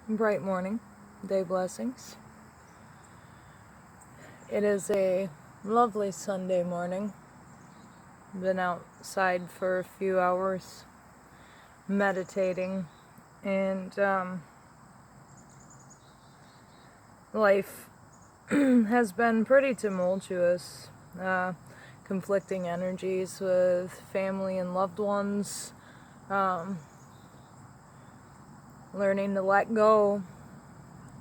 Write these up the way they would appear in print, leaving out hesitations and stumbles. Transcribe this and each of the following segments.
Bright morning, day blessings. It is a lovely Sunday morning. Been outside for a few hours meditating, and life has been pretty tumultuous. Conflicting energies with family and loved ones. Learning to let go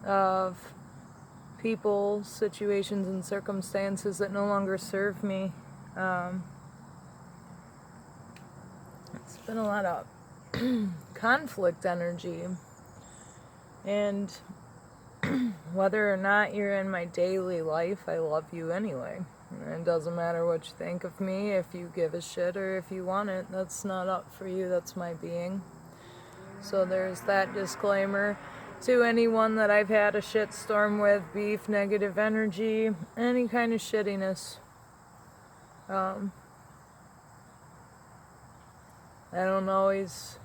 of people, situations, and circumstances that no longer serve me. It's been a lot of conflict energy, and whether or not you're in my daily life, I love you anyway. It doesn't matter what you think of me, if you give a shit or if you want it. That's not up for you, that's my being. So there's that disclaimer. To anyone that I've had a shitstorm with, beef, negative energy, any kind of shittiness. I don't always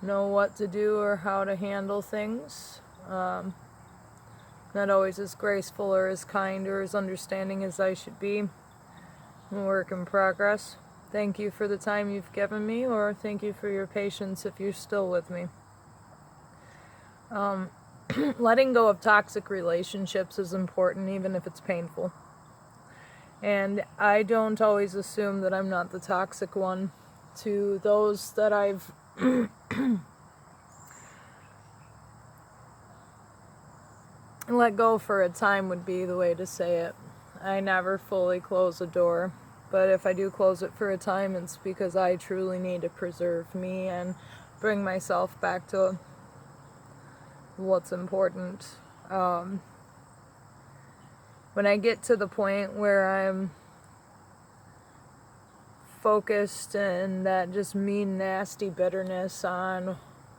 know what to do or how to handle things. Not always as graceful or as kind or as understanding as I should be. I'm a work in progress. Thank you for the time you've given me, or thank you for your patience if you're still with me. Letting go of toxic relationships is important, even if it's painful. And I don't always assume that I'm not the toxic one. To those that I've let go for a time would be the way to say it. I never fully close a door, but if I do close it for a time, it's because I truly need to preserve me and bring myself back to what's important. When I get to the point where I'm focused and that just mean, nasty bitterness on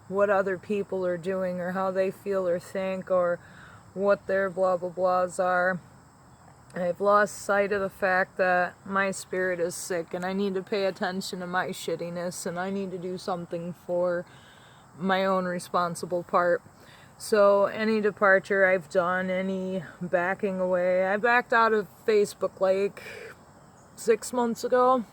what other people are doing or how they feel or think or what their blah blah blahs are, I've lost sight of the fact that my spirit is sick and I need to pay attention to my shittiness and I need to do something for my own responsible part. So any departure I've done, any backing away, I backed out of Facebook like 6 months ago.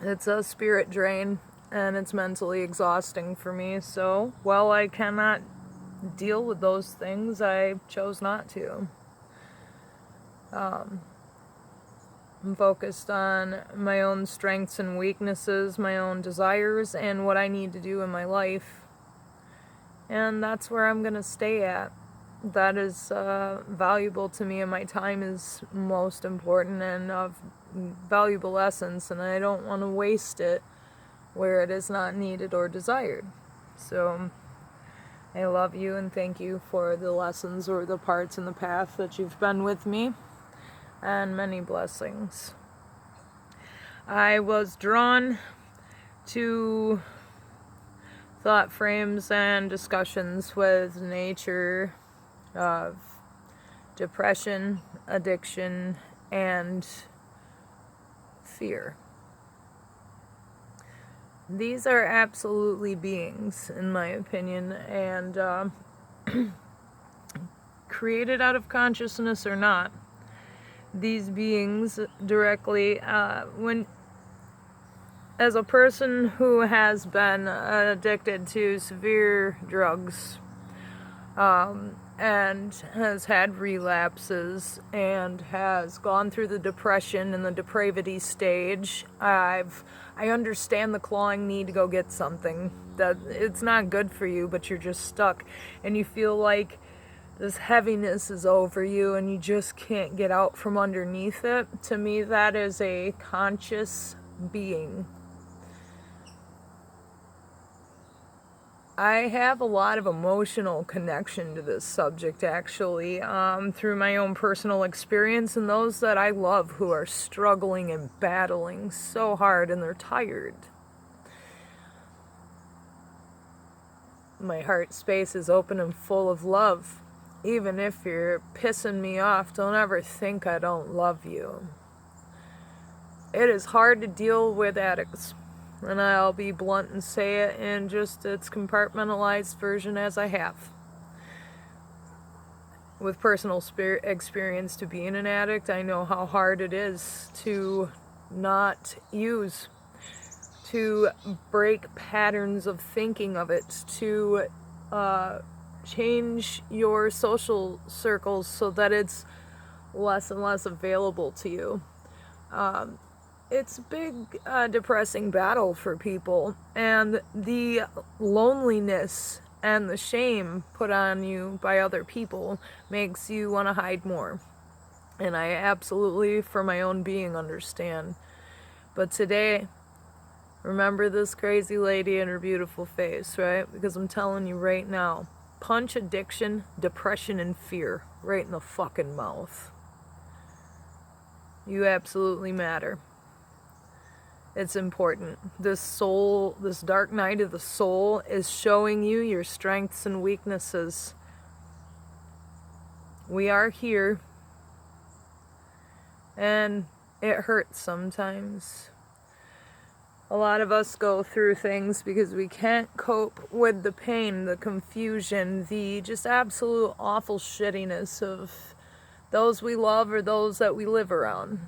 It's a spirit drain and it's mentally exhausting for me. So while I cannot deal with those things, I chose not to. I'm focused on my own strengths and weaknesses, my own desires, and what I need to do in my life. And that's where I'm going to stay at. That is valuable to me, and my time is most important and of valuable essence, and I don't want to waste it where it is not needed or desired. So I love you and thank you for the lessons or the parts in the path that you've been with me, and many blessings. I was drawn to thought frames and discussions with nature of depression, addiction, and fear. These are absolutely beings, in my opinion, and created out of consciousness or not, these beings directly, as a person who has been addicted to severe drugs, and has had relapses and has gone through the depression and the depravity stage, I understand the clawing need to go get something. That it's not good for you, but you're just stuck and you feel like this heaviness is over you and you just can't get out from underneath it. To me, that is a conscious being. I have a lot of emotional connection to this subject, actually, through my own personal experience and those that I love who are struggling and battling so hard and they're tired. My heart space is open and full of love. Even if you're pissing me off, don't ever think I don't love you. It is hard to deal with addicts. And I'll be blunt and say it in just its compartmentalized version as I have. With personal experience to being an addict, I know how hard it is to not use, to break patterns of thinking of it, to change your social circles so that it's less and less available to you. It's a big, depressing battle for people, and the loneliness and the shame put on you by other people makes you want to hide more. And I absolutely, for my own being, understand. But today, remember this crazy lady and her beautiful face, right? Because I'm telling you right now, punch addiction, depression, and fear right in the fucking mouth. You absolutely matter. It's important. This dark night of the soul is showing you your strengths and weaknesses. We are here, and it hurts sometimes. A lot of us go through things because we can't cope with the pain, the confusion, the just absolute awful shittiness of those we love or those that we live around.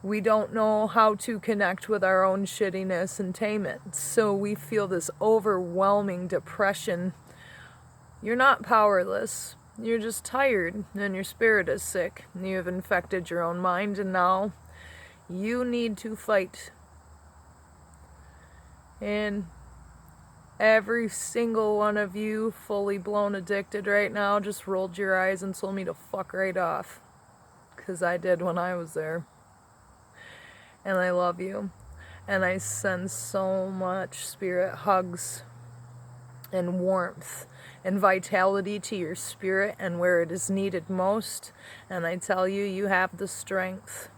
We don't know how to connect with our own shittiness and tame it. So we feel this overwhelming depression. You're not powerless. You're just tired and your spirit is sick. You have infected your own mind and now you need to fight. And every single one of you fully blown addicted right now just rolled your eyes and told me to fuck right off. 'Cause I did when I was there. And I love you. And I send so much spirit hugs and warmth and vitality to your spirit and where it is needed most. And I tell you, you have the strength.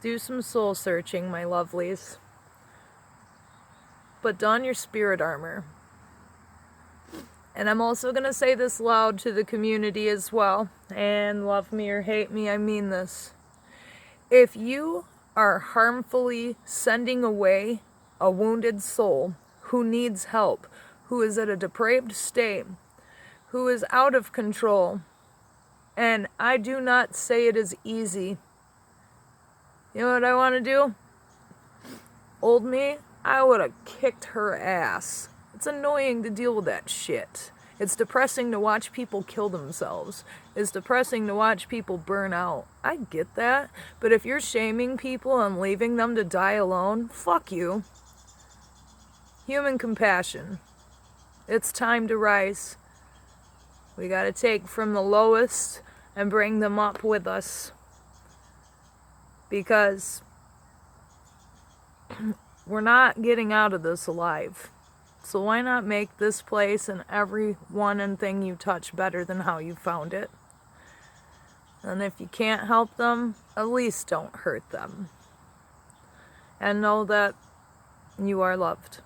Do some soul searching, my lovelies. But don your spirit armor. And I'm also going to say this loud to the community as well. And love me or hate me, I mean this. If you are harmfully sending away a wounded soul who needs help, who is at a depraved state, who is out of control, and I do not say it is easy. You know what I want to do? Old me, I would have kicked her ass. It's annoying to deal with that shit. It's depressing to watch people kill themselves. It's depressing to watch people burn out. I get that. But if you're shaming people and leaving them to die alone, fuck you. Human compassion. It's time to rise. We gotta take from the lowest and bring them up with us. Because we're not getting out of this alive. So why not make this place and every one and thing you touch better than how you found it? And if you can't help them, at least don't hurt them. And know that you are loved.